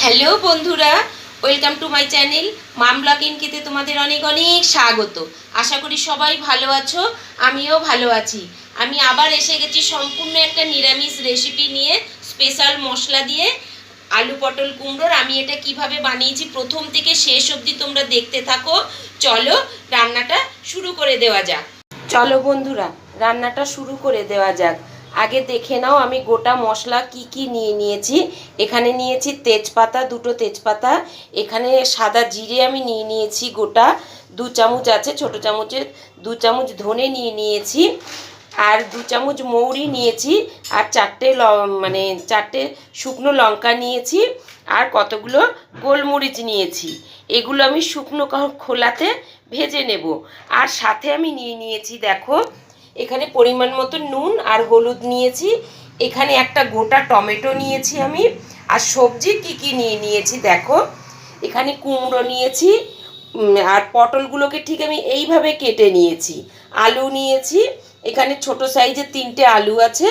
Hello বন্ধুরা, welcome to my channel mom blog ইনকেতে তোমাদের অনেক অনেক স্বাগত। আশা করি সবাই ভালো আছো, আমিও ভালো আছি। আমি আবার এসে গেছি সম্পূর্ণ একটা নিরামিষ রেসিপি নিয়ে, স্পেশাল মশলা দিয়ে আলু পটল কুমড়োর। আমি এটা কিভাবে বানিয়েছি প্রথম থেকে শেষ অবধি তোমরা দেখতে থাকো। চলো রান্নাটা শুরু করে দেওয়া যাক। চলো বন্ধুরা, রান্নাটা শুরু করে দেওয়া যাক। আগে দেখে নাও আমি গোটা মশলা কি কি নিয়ে নিয়েছি। এখানে নিয়েছি তেজপাতা, দুটো তেজপাতা। এখানে সাদা জিরে আমি নিয়ে নিয়েছি গোটা 2 চামচ আছে, ছোট চামচের 2 চামচ ধনে নিয়ে নিয়েছি, আর 2 চামচ মৌরি নিয়েছি, আর চারটে শুকনো লঙ্কা নিয়েছি, আর কতগুলো গোলমরিচ নিয়েছি। এগুলো আমি শুকনো খোলাতে ভেজে নেব। আর সাথে আমি নিয়ে নিয়েছি, দেখো এখানে পরিমাণ মতো নুন আর হলুদ নিয়েছি। এখানে একটা গোটা টমেটো নিয়েছি আমি। আর সবজি কি কি নিয়ে নিয়েছি দেখো, এখানে কুমড়ো নিয়েছি, আর পটলগুলোকে ঠিক আমি এইভাবে কেটে নিয়েছি। আলু নিয়েছি, এখানে ছোট সাইজের 3টে আলু আছে,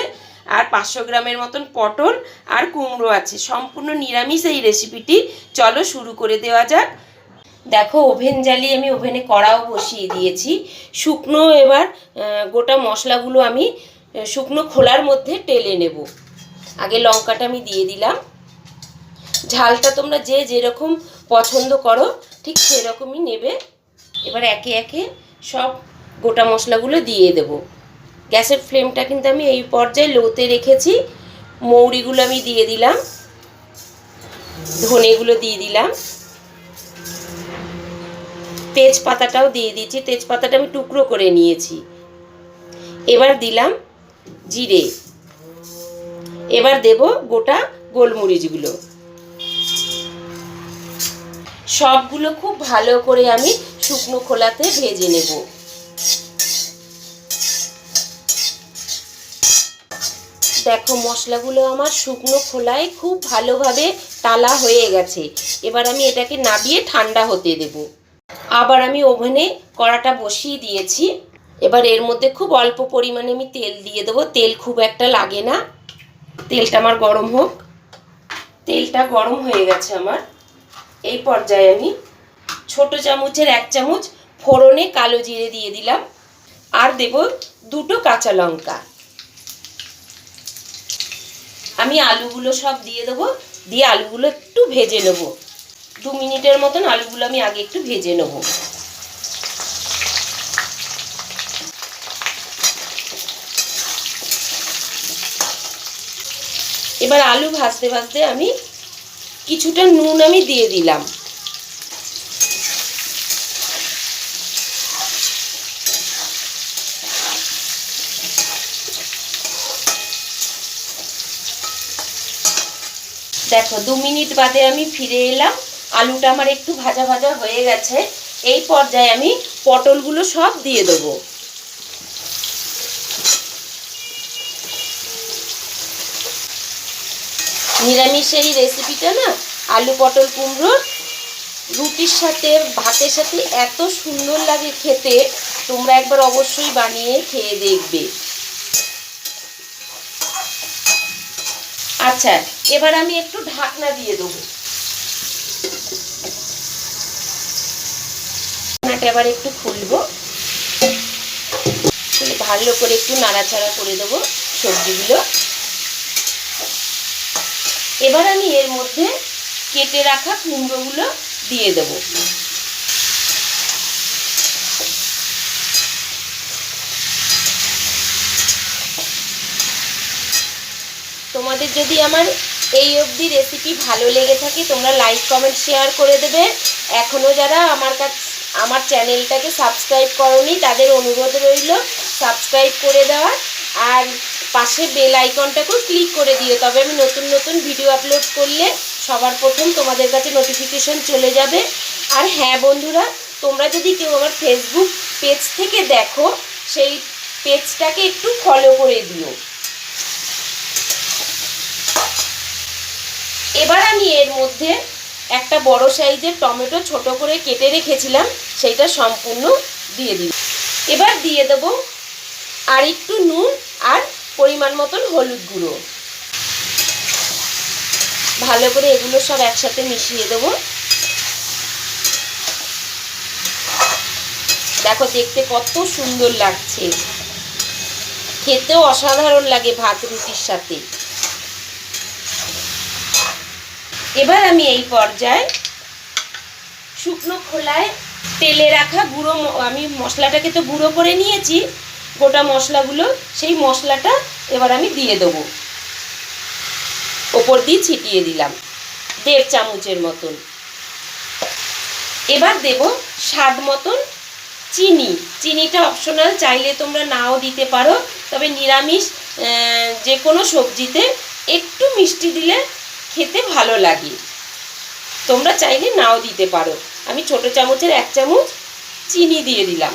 আর 500 গ্রামের মতন পটল আর কুমড়ো আছে। সম্পূর্ণ নিরামিষ এই রেসিপিটি। চলো শুরু করে দেওয়া যাক। দেখো ওভেন জ্বালিয়ে আমি ওভেনে কড়াও বসিয়ে দিয়েছি। শুকনো এবার গোটা মশলাগুলো আমি শুকনো খোলার মধ্যে টেলে নেব। আগে লঙ্কাটা আমি দিয়ে দিলাম। ঝালটা তোমরা যে যেরকম পছন্দ করো ঠিক সেরকমই নেবে। এবার একে একে সব গোটা মশলাগুলো দিয়ে দেব। গ্যাসের ফ্লেমটা কিন্তু আমি এই পর্যায়ে লোতে রেখেছি। মৌরিগুলো আমি দিয়ে দিলাম, ধনেগুলো দিয়ে দিলাম, তেজপাতাটাও দিয়ে দিয়েছি। তেজপাতাটা আমি টুকরো করে নিয়েছি। এবার দিলাম জিরে। এবার দেব গোটা গোলমরিচগুলো। সবগুলো খুব ভালো করে আমি শুকনো খোলাতে ভেজে নেব। দেখো মশলাগুলো আমার শুকনো খোলায় খুব ভালোভাবে টালা হয়ে গেছে। এবার আমি এটাকে নাবিয়ে ঠান্ডা হতে দেব। আবার আমি ওভেনে কড়াটা বসিয়ে দিয়েছি। এবার এর মধ্যে খুব অল্প পরিমাণে আমি তেল দিয়ে দেবো। তেল খুব একটা লাগে না। তেলটা আমার গরম হোক। তেলটা গরম হয়ে গেছে আমার। এই পর্যায়ে আমি ছোট চামচের 1 চামচ ফোড়নে কালো জিরে দিয়ে দিলাম, আর দেব 2টো কাঁচা লঙ্কা। আমি আলুগুলো সব দিয়ে দেবো, দিয়ে আলুগুলো একটু ভেজে নেব। 2 মিনিটের মতন আলুগুলো আমি আগে একটু ভেজে নেব। এবার আলু ভাজতে ভাজতে আমি কিছুটা নুন আমি দিয়ে দিলাম। দেখো 2 মিনিট বাদে আমি ফিরে এলাম। আলুটা আমার একটু ভাজা ভাজা হয়ে গেছে। এই পর্যায়ে আমি পটলগুলো সব দিয়ে দেবো। নিরামিষ এই রেসিপিটা না, আলু পটল কুমড়োর, রুটির সাথে ভাতের সাথে এত সুন্দর লাগে খেতে। তোমরা একবার অবশ্যই বানিয়ে খেয়ে দেখবে। আচ্ছা, এবার আমি একটু ঢাকনা দিয়ে দেবো। ঢাকনাটা এবার একটু খুলবো, ভালো করে একটু নাড়াচাড়া করে দেবো সবজিগুলো। এবার আমি এর মধ্যে কেটে রাখা কুমড়োগুলো দিয়ে দেবো। তোমাদের যদি আমার এই অবধি রেসিপি ভালো লেগে থাকে তোমরা লাইক কমেন্ট শেয়ার করে দেবে। এখনও যারা আমার চ্যানেলটাকে সাবস্ক্রাইব করোনি তাদের অনুরোধ রইল সাবস্ক্রাইব করে দেওয়ার, আর পাশে বেল আইকনটাকেও ক্লিক করে দিও। তবে আমি নতুন নতুন ভিডিও আপলোড করলে সবার প্রথম তোমাদের কাছে নোটিফিকেশন চলে যাবে। আর হ্যাঁ বন্ধুরা, তোমরা যদি কেউ আমার ফেসবুক পেজ থেকে দেখো সেই পেজটাকে একটু ফলো করে দিও। এবার আমি এর মধ্যে একটা বড় সাইজের টমেটো ছোট করে কেটে রেখেছিলাম, সেইটা সম্পূর্ণ দিয়ে দিই। এবার দিয়ে দেব আর একটু নুন আর পরিমাণ মতন হলুদ গুঁড়ো। ভালো করে এগুলো সব একসাথে মিশিয়ে দেবো। দেখো দেখতে কত সুন্দর লাগছে, খেতেও অসাধারণ লাগে ভাত রুটির সাথে। এবার আমি এই পর্যায়ে শুকনো খোলায় তেলে রাখা গুঁড়ো, আমি মশলাটাকে তো গুঁড়ো করে নিয়েছি, গোটা মশলাগুলো, সেই মশলাটা এবার আমি দিয়ে দেবো। ওপর দিয়ে ছিটিয়ে দিলাম 1.5 চামচের মতন। এবার দেব স্বাদ মতন চিনি। চিনিটা অপশনাল, চাইলে তোমরা নাও দিতে পারো, তবে নিরামিষ যে কোনো সবজিতে একটু মিষ্টি দিলে খেতে ভালো লাগে, তোমরা চাইলে নাও দিতে পারো। আমি ছোট চামচের 1 চামচ চিনি দিয়ে দিলাম।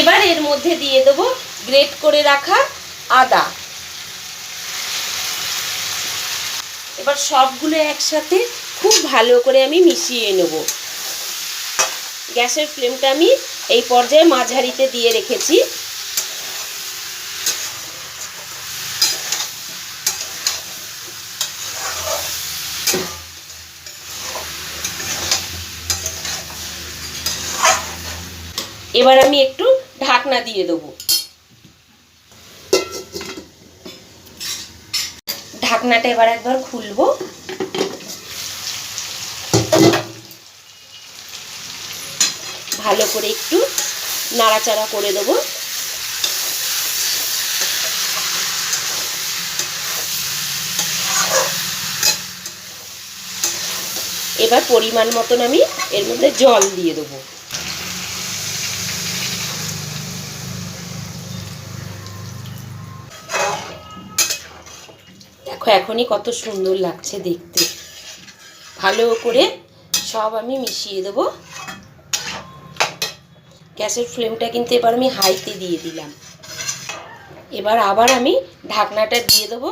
এবার এর মধ্যে দিয়ে দেবো গ্রেট করে রাখা আদা। এবার সবগুলো একসাথে খুব ভালো করে আমি মিশিয়ে নেব। গ্যাসের ফ্লেমটা আমি এই পর্যায়ে মাঝারিতে দিয়ে রেখেছি। এবার আমি একটু ঢাকনা দিয়ে দেবো। ঢাকনাটা এবার একবার খুলবো। ভালো করে একটু নাড়াচাড়া করে দেবো। এবার পরিমাণ মতন আমি এর মধ্যে জল দিয়ে দেবো। দেখো এখনই কত সুন্দর লাগছে দেখতে। ভালো করে সব আমি মিশিয়ে দেবো। গ্যাসের ফ্লেমটা কিন্তু এবার আমি হাইতে দিয়ে দিলাম। এবার আবার আমি ঢাকনাটা দিয়ে দেবো।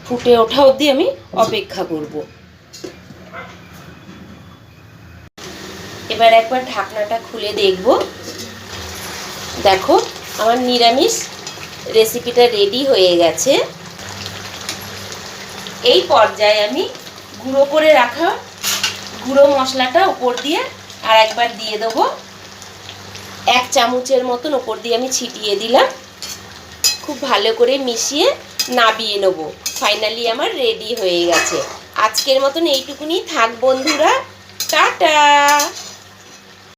ফুটে ওঠা অবধি আমি অপেক্ষা করব। এবার একবার ঢাকনাটা খুলে দেখব। দেখো আমার নিরামিষ রেসিপিটা রেডি হয়ে গেছে। এই পর্যায়ে আমি গুঁড়ো করে রাখা গুঁড়ো মশলাটা উপর দিয়ে আর একবার দিয়ে দেবো। 1 চামচের মতন উপর দিয়ে আমি ছিটিয়ে দিলাম। খুব ভালো করে মিশিয়ে নাবিয়ে নেব। ফাইনালি আমার রেডি হয়ে গেছে। আজকের মতন এইটুকুনি থাক বন্ধুরা, টাটা।